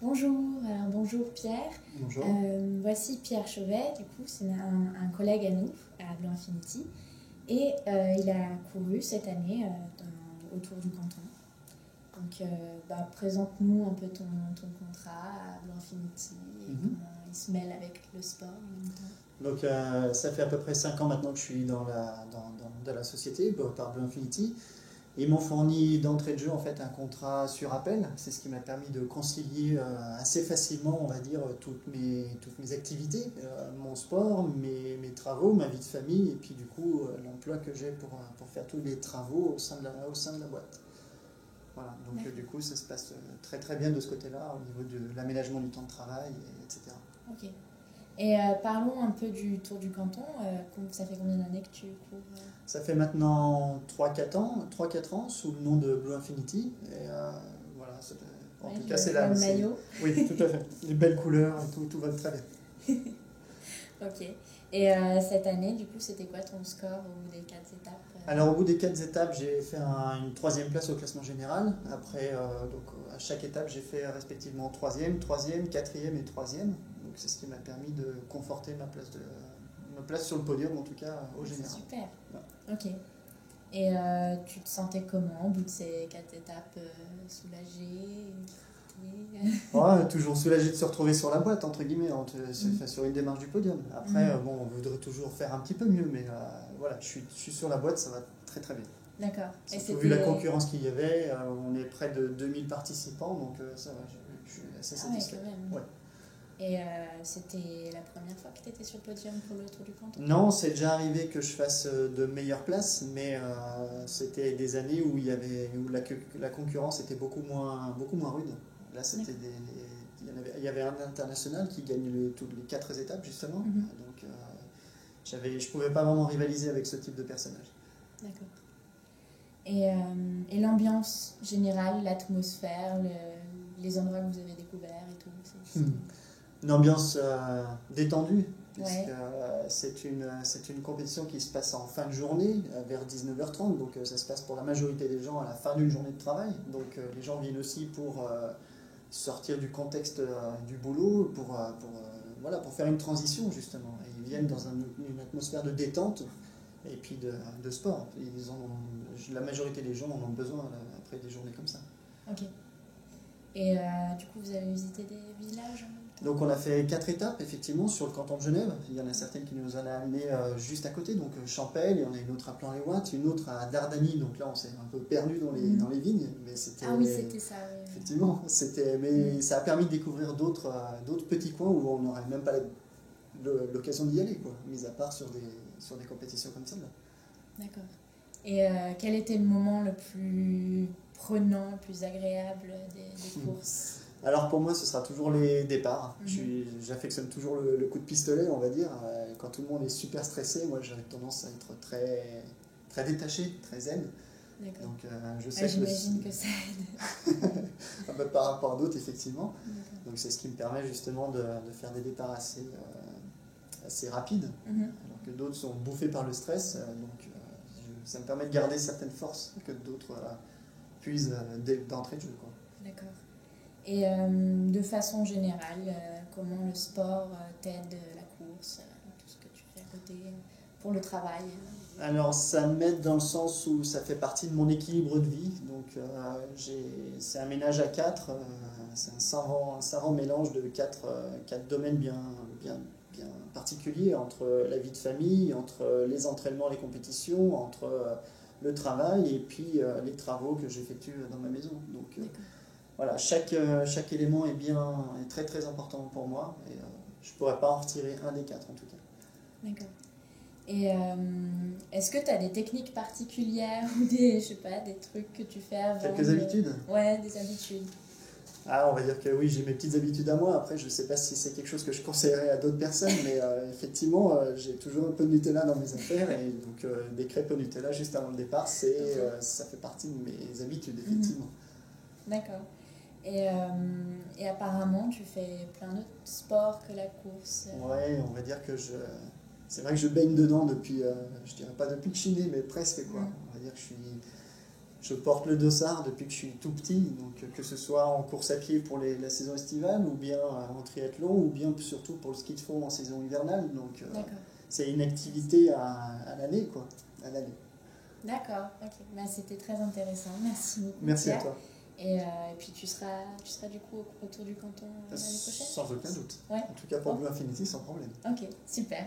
Bonjour, alors bonjour Pierre. Bonjour. Voici Pierre Chauvet, du coup c'est un collègue à nous, à Blue Infinity, et il a couru cette année autour du canton. Donc présente-nous un peu ton contrat à Blue Infinity et comment il se mêle avec le sport en même temps. Donc ça fait à peu près 5 ans maintenant que je suis dans la société par Blue Infinity. Ils m'ont fourni d'entrée de jeu en fait un contrat sur appel. C'est ce qui m'a permis de concilier assez facilement, on va dire, toutes mes activités, mon sport, mes travaux, ma vie de famille et puis du coup l'emploi que j'ai pour faire tous les travaux au sein de la boîte. Voilà, donc du coup ça se passe très très bien de ce côté-là au niveau de l'aménagement du temps de travail, etc. Ok. Et parlons un peu du Tour du Canton. Ça fait combien d'années que tu cours Ça fait maintenant 3-4 ans sous le nom de Blue Infinity. Et voilà, en tout cas, c'est là. Le maillot. Oui, tout à fait. Les belles couleurs et tout va très bien. Ok. Et cette année, du coup, c'était quoi ton score au bout des 4 étapes Alors, au bout des 4 étapes, j'ai fait une troisième place au classement général. Après, à chaque étape, j'ai fait respectivement troisième, quatrième et troisième. Donc, c'est ce qui m'a permis de conforter ma place sur le podium, en tout cas, au général. Super. Ouais. Ok. Et tu te sentais comment au bout de ces 4 étapes soulagé, Ouais, toujours soulagé de se retrouver sur la boîte, entre guillemets, sur une démarche du podium. Après, on voudrait toujours faire un petit peu mieux, mais voilà, je suis sur la boîte, ça va très très bien. D'accord. Surtout vu la concurrence qu'il y avait, on est près de 2000 participants, donc ça va, je suis assez satisfait. Ouais, quand même. Ouais. Et c'était la première fois que tu étais sur le podium pour le Tour du Canton? Non, c'est déjà arrivé que je fasse de meilleures places, mais c'était des années où où la concurrence était beaucoup moins rude. Là, il y avait un international qui gagne toutes les 4 étapes, justement. Donc, je ne pouvais pas vraiment rivaliser avec ce type de personnage. D'accord. Et l'ambiance générale, l'atmosphère, les endroits que vous avez découverts et tout Une ambiance détendue, puisque ouais. c'est une compétition qui se passe en fin de journée, vers 19h30, donc ça se passe pour la majorité des gens à la fin d'une journée de travail. Donc les gens viennent aussi pour sortir du contexte du boulot, pour faire une transition justement. Et ils viennent dans une atmosphère de détente et puis de sport. La majorité des gens en ont besoin après des journées comme ça. Ok. Et du coup, vous avez visité des villages? Donc on a fait 4 étapes effectivement sur le canton de Genève. Il y en a certaines qui nous en a amené juste à côté, donc Champel, il y en a une autre à Plan-les-Ouates, une autre à Dardany, donc là on s'est un peu perdu dans les vignes. Mais ah oui, c'était ça. Oui. Effectivement, mais ça a permis de découvrir d'autres petits coins où on n'aurait même pas l'occasion d'y aller, quoi, mis à part sur des compétitions comme celle-là. D'accord. Et quel était le moment le plus prenant, le plus agréable des courses? Alors pour moi, ce sera toujours les départs. J'affectionne toujours le coup de pistolet, on va dire. Quand tout le monde est super stressé, moi j'ai tendance à être très, très détaché, très zen. D'accord. Donc je sais j'imagine que ça aide. Par rapport à d'autres, effectivement. Donc c'est ce qui me permet justement de faire des départs assez rapides, alors que d'autres sont bouffés par le stress. Donc ça me permet de garder certaines forces que d'autres puisent d'entrée de jeu, quoi. D'accord. Et de façon générale, comment le sport t'aide, la course, tout ce que tu fais à côté pour le travail? Alors ça m'aide dans le sens où ça fait partie de mon équilibre de vie. Donc c'est un ménage à 4, c'est un savant mélange de 4 domaines bien particuliers, entre la vie de famille, entre les entraînements, les compétitions, entre le travail et puis les travaux que j'effectue dans ma maison. Donc voilà, chaque élément est très très important pour moi et je ne pourrais pas en retirer un des 4 en tout cas. D'accord. Et est-ce que tu as des techniques particulières ou des trucs que tu fais avant? Quelques habitudes? Ouais, des habitudes. Ah, on va dire que oui, j'ai mes petites habitudes à moi. Après, je ne sais pas si c'est quelque chose que je conseillerais à d'autres personnes, mais effectivement, j'ai toujours un peu de Nutella dans mes affaires. Et donc, des crêpes au Nutella juste avant le départ, ça fait partie de mes habitudes, effectivement. D'accord. Et apparemment, tu fais plein d'autres sports que la course. Ouais, on va dire que c'est vrai que je baigne dedans depuis, je dirais pas depuis que je suis né, mais presque, quoi. On va dire que Je porte le dossard depuis que je suis tout petit, donc que ce soit en course à pied pour la saison estivale, ou bien en triathlon, ou bien surtout pour le ski de fond en saison hivernale. Donc c'est une activité à l'année, quoi. À l'année. D'accord, ok. Bah, c'était très intéressant. Merci beaucoup. Merci à toi. Et puis tu seras du coup autour du canton l'année prochaine? Sans aucun doute. Ouais. En tout cas pour Blue Infinity, sans problème. Ok, super.